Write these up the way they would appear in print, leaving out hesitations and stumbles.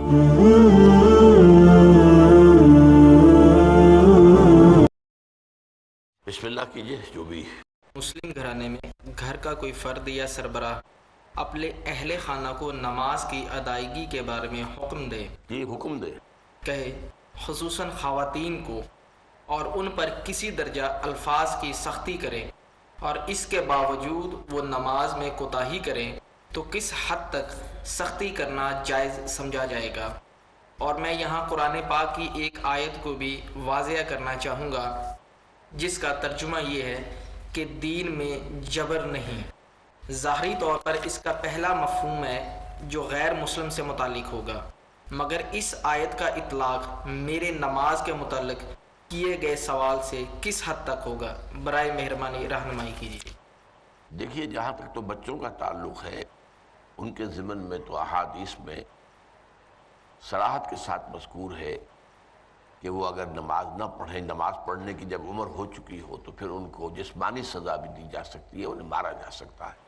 بسم اللہ کیجئے جو بھی مسلم گھرانے میں گھر کا کوئی فرد یا سربراہ اپنے اہل خانہ کو نماز کی ادائیگی کے بارے میں حکم دے، یہ حکم دے کہے خصوصاً خواتین کو، اور ان پر کسی درجہ الفاظ کی سختی کرے اور اس کے باوجود وہ نماز میں کوتاہی کریں تو کس حد تک سختی کرنا جائز سمجھا جائے گا؟ اور میں یہاں قرآن پاک کی ایک آیت کو بھی واضح کرنا چاہوں گا جس کا ترجمہ یہ ہے کہ دین میں جبر نہیں۔ ظاہری طور پر اس کا پہلا مفہوم ہے جو غیر مسلم سے متعلق ہوگا، مگر اس آیت کا اطلاق میرے نماز کے متعلق کیے گئے سوال سے کس حد تک ہوگا؟ برائے مہربانی رہنمائی کیجیے۔ دیکھیے، جہاں تک تو بچوں کا تعلق ہے ان کے ضمن میں تو احادیث میں صراحت کے ساتھ مذکور ہے کہ وہ اگر نماز نہ پڑھیں، نماز پڑھنے کی جب عمر ہو چکی ہو تو پھر ان کو جسمانی سزا بھی دی جا سکتی ہے، انہیں مارا جا سکتا ہے۔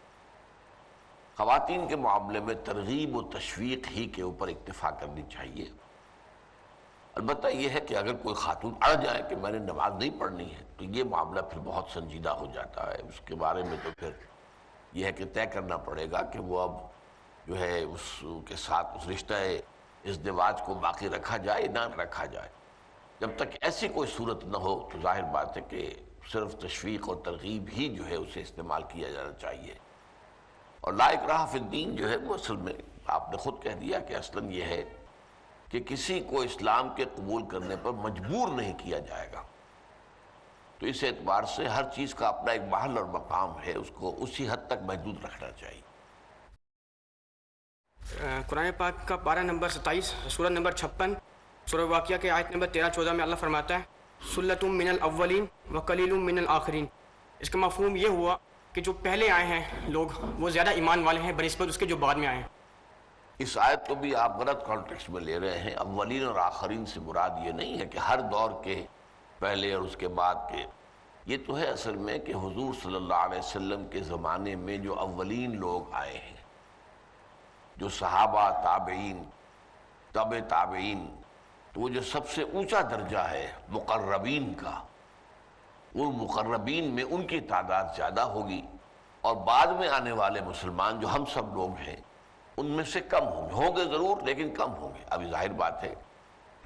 خواتین کے معاملے میں ترغیب و تشویق ہی کے اوپر اکتفا کرنی چاہیے۔ البتہ یہ ہے کہ اگر کوئی خاتون اڑ جائے کہ میں نے نماز نہیں پڑھنی ہے تو یہ معاملہ پھر بہت سنجیدہ ہو جاتا ہے۔ اس کے بارے میں تو پھر یہ ہے کہ طے کرنا پڑے گا کہ وہ اب جو ہے اس کے ساتھ اس رشتہ ازدواج کو باقی رکھا جائے نہ رکھا جائے۔ جب تک ایسی کوئی صورت نہ ہو تو ظاہر بات ہے کہ صرف تشویق اور ترغیب ہی جو ہے اسے استعمال کیا جانا چاہیے۔ اور لا اکراہ فی الدین جو ہے وہ اصل میں آپ نے خود کہہ دیا کہ اصلاً یہ ہے کہ کسی کو اسلام کے قبول کرنے پر مجبور نہیں کیا جائے گا، تو اس اعتبار سے ہر چیز کا اپنا ایک محل اور مقام ہے، اس کو اسی حد تک محدود رکھنا چاہیے۔ قرآن پاک کا پارہ نمبر 27 سورہ نمبر 56 سورہ واقعہ کے آیت نمبر 13-14 میں اللہ فرماتا ہے سلۃ من الاولین وقلیل من الآخرین۔ اس کا مفہوم یہ ہوا کہ جو پہلے آئے ہیں لوگ وہ زیادہ ایمان والے ہیں بنسبت اس کے جو بعد میں آئے ہیں۔ اس آیت کو بھی آپ غلط کانٹیکسٹ میں لے رہے ہیں۔ اولین اور آخرین سے مراد یہ نہیں ہے کہ ہر دور کے پہلے اور اس کے بعد کے، یہ تو ہے اصل میں کہ حضور صلی اللہ علیہ وسلم کے زمانے میں جو اولین لوگ آئے ہیں، جو صحابہ، تابعین، تبع تابعین، تو وہ جو سب سے اونچا درجہ ہے مقربین کا، ان مقربین میں ان کی تعداد زیادہ ہوگی، اور بعد میں آنے والے مسلمان جو ہم سب لوگ ہیں ان میں سے کم ہوں گے ضرور، لیکن کم ہوں گے۔ ابھی ظاہر بات ہے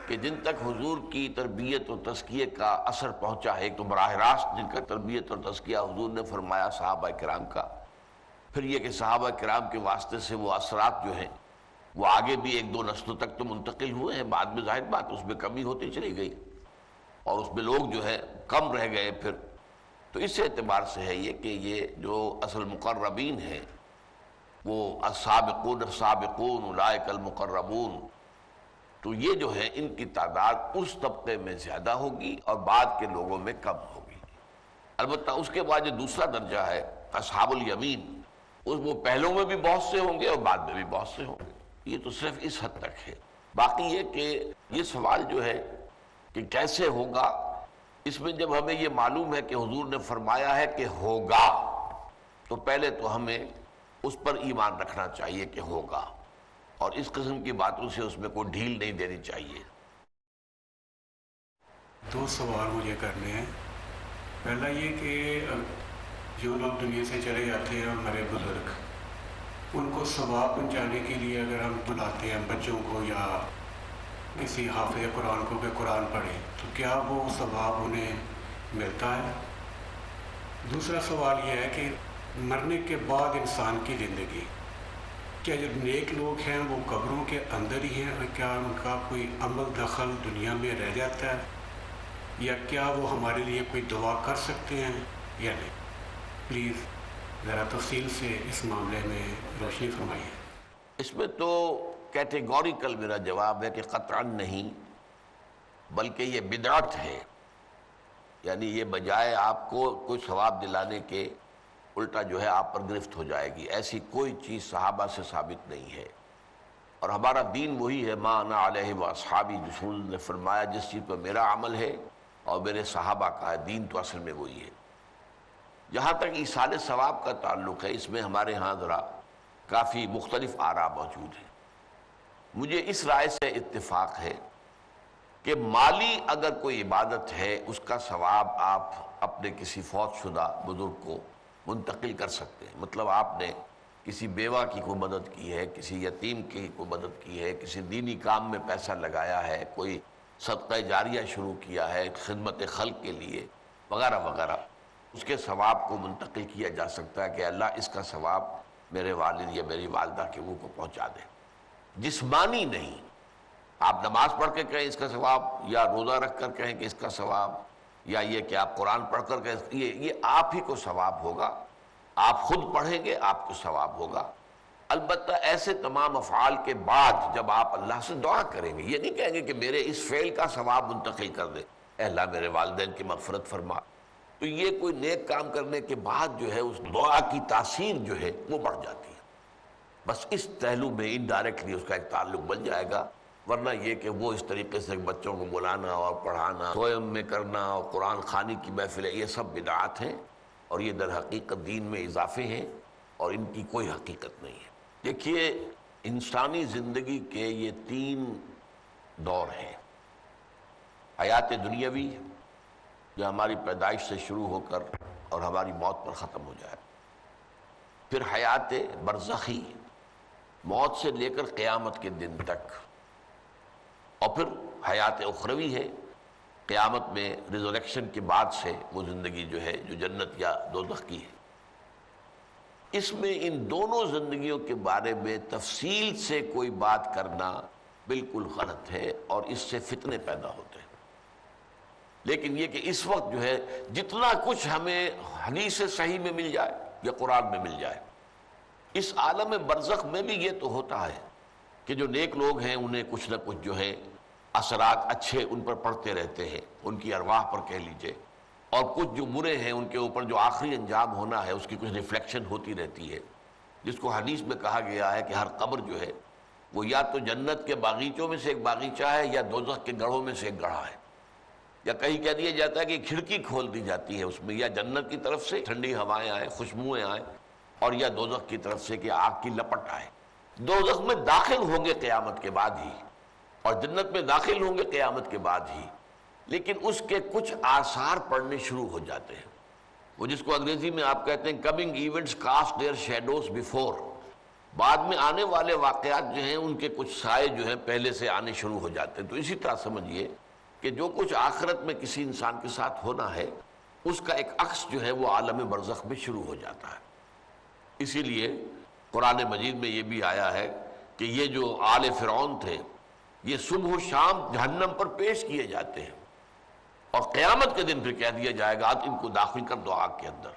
کہ جن تک حضور کی تربیت و تزکیے کا اثر پہنچا ہے، ایک تو براہ راست جن کا تربیت اور تزکیہ حضور نے فرمایا صحابہ کرام کا، پھر یہ کہ صحابہ کرام کے واسطے سے وہ اثرات جو ہیں وہ آگے بھی ایک دو نسلوں تک تو منتقل ہوئے ہیں، بعد میں ظاہر بات اس میں کمی ہوتی چلی گئی اور اس میں لوگ جو ہے کم رہ گئے پھر۔ تو اس اعتبار سے ہے یہ کہ یہ جو اصل مقربین ہیں وہ السابقون السابقون اولئک المقربون، تو یہ جو ہے ان کی تعداد اس طبقے میں زیادہ ہوگی اور بعد کے لوگوں میں کم ہوگی۔ البتہ اس کے بعد جو دوسرا درجہ ہے اصحاب الیمین، اس وہ پہلوں میں بھی بہت سے ہوں گے اور بعد میں بھی بہت سے ہوں گے۔ یہ تو صرف اس حد تک ہے۔ باقی یہ کہ یہ سوال جو ہے کہ کیسے ہوگا، اس میں جب ہمیں یہ معلوم ہے کہ حضور نے فرمایا ہے کہ ہوگا، تو پہلے تو ہمیں اس پر ایمان رکھنا چاہیے کہ ہوگا، اور اس قسم کی باتوں سے اس میں کوئی ڈھیل نہیں دینی چاہیے۔ دو سوال مجھے کرنے ہیں۔ پہلا یہ کہ جو لوگ دنیا سے چلے جاتے ہیں ہمارے بزرگ، ان کو ثواب پہنچانے کے لیے اگر ہم بلاتے ہیں بچوں کو یا کسی حافظ قرآن کو کہ قرآن پڑھیں تو کیا وہ ثواب انہیں ملتا ہے؟ دوسرا سوال یہ ہے کہ مرنے کے بعد انسان کی زندگی، کیا جو نیک لوگ ہیں وہ قبروں کے اندر ہی ہیں، اور کیا ان کا کوئی عمل دخل دنیا میں رہ جاتا ہے، یا کیا وہ ہمارے لیے کوئی دعا کر سکتے ہیں یا نہیں؟ پلیز ذرا تفصیل سے اس معاملے میں روشنی فرمائیے۔ اس میں تو کیٹیگوریکل میرا جواب ہے کہ قطعاً نہیں، بلکہ یہ بدعت ہے۔ یعنی یہ بجائے آپ کو کوئی ثواب دلانے کے الٹا جو ہے آپ پر گرفت ہو جائے گی، ایسی کوئی چیز صحابہ سے ثابت نہیں ہے۔ اور ہمارا دین وہی ہے، ما انا علیہ واصحابی، رسول نے فرمایا جس چیز پر میرا عمل ہے اور میرے صحابہ کا ہے، دین تو اصل میں وہی ہے۔ جہاں تک ایصال ثواب کا تعلق ہے، اس میں ہمارے ہاں ذرا کافی مختلف آراء موجود ہیں۔ مجھے اس رائے سے اتفاق ہے کہ مالی اگر کوئی عبادت ہے اس کا ثواب آپ اپنے کسی فوت شدہ بزرگ کو منتقل کر سکتے ہیں. مطلب آپ نے کسی بیوہ کی کوئی مدد کی ہے، کسی یتیم کی کوئی مدد کی ہے، کسی دینی کام میں پیسہ لگایا ہے، کوئی صدقہ جاریہ شروع کیا ہے خدمت خلق کے لیے وغیرہ وغیرہ، اس کے ثواب کو منتقل کیا جا سکتا ہے کہ اللہ اس کا ثواب میرے والد یا میری والدہ کے منہ کو پہنچا دے. جسمانی نہیں، آپ نماز پڑھ کے کہیں اس کا ثواب، یا روزہ رکھ کر کہیں کہ اس کا ثواب، یا یہ کہ آپ قرآن پڑھ کر کہیں یہ آپ ہی کو ثواب ہوگا، آپ خود پڑھیں گے آپ کو ثواب ہوگا. البتہ ایسے تمام افعال کے بعد جب آپ اللہ سے دعا کریں گے، یہ نہیں کہیں گے کہ میرے اس فعل کا ثواب منتقل کر دے، اے اللہ میرے والدین کی مغفرت فرما، تو یہ کوئی نیک کام کرنے کے بعد جو ہے اس دعا کی تاثیر جو ہے وہ بڑھ جاتی ہے. بس اس پہلو میں انڈائریکٹلی اس کا ایک تعلق بن جائے گا. ورنہ یہ کہ وہ اس طریقے سے بچوں کو بلانا اور پڑھانا، سوئم میں کرنا اور قرآن خوانی کی محفلیں، یہ سب بدعات ہیں اور یہ در حقیقت دین میں اضافے ہیں اور ان کی کوئی حقیقت نہیں ہے. دیکھیے انسانی زندگی کے یہ 3 دور ہیں. حیات دنیاوی جو ہماری پیدائش سے شروع ہو کر اور ہماری موت پر ختم ہو جائے، پھر حیات برزخی موت سے لے کر قیامت کے دن تک، اور پھر حیات اخروی ہے قیامت میں ریزوریکشن کے بعد سے وہ زندگی جو ہے جو جنت یا دوزخ کی ہے. اس میں ان دونوں زندگیوں کے بارے میں تفصیل سے کوئی بات کرنا بالکل غلط ہے اور اس سے فتنے پیدا ہوتے ہیں. لیکن یہ کہ اس وقت جو ہے جتنا کچھ ہمیں حدیث صحیح میں مل جائے یا قرآن میں مل جائے، اس عالم برزخ میں بھی یہ تو ہوتا ہے کہ جو نیک لوگ ہیں انہیں کچھ نہ کچھ جو ہے اثرات اچھے ان پر پڑتے رہتے ہیں، ان کی ارواح پر کہہ لیجئے، اور کچھ جو برے ہیں ان کے اوپر جو آخری انجام ہونا ہے اس کی کچھ ریفلیکشن ہوتی رہتی ہے، جس کو حدیث میں کہا گیا ہے کہ ہر قبر جو ہے وہ یا تو جنت کے باغیچوں میں سے ایک باغیچہ ہے یا دوزخ کے گڑھوں میں سے ایک گڑھا ہے. یا کہیں کہہ دیا جاتا ہے کہ کھڑکی کھول دی جاتی ہے اس میں، یا جنت کی طرف سے ٹھنڈی ہوائیں آئیں، خوشبوئیں آئیں، اور یا دوزخ کی طرف سے کہ آگ کی لپٹ آئے. دوزخ میں داخل ہوں گے قیامت کے بعد ہی اور جنت میں داخل ہوں گے قیامت کے بعد ہی، لیکن اس کے کچھ آثار پڑنے شروع ہو جاتے ہیں. وہ جس کو انگریزی میں آپ کہتے ہیں coming events cast their shadows before, بعد میں آنے والے واقعات جو ہیں ان کے کچھ سائے جو ہیں پہلے سے آنے شروع ہو جاتے ہیں. تو اسی طرح سمجھیے کہ جو کچھ آخرت میں کسی انسان کے ساتھ ہونا ہے اس کا ایک عکس جو ہے وہ عالم برزخ میں شروع ہو جاتا ہے. اسی لیے قرآن مجید میں یہ بھی آیا ہے کہ یہ جو آل فرعون تھے یہ صبح و شام جہنم پر پیش کیے جاتے ہیں، اور قیامت کے دن پھر کہہ دیا جائے گا ان کو داخل کر دو آگ کے اندر.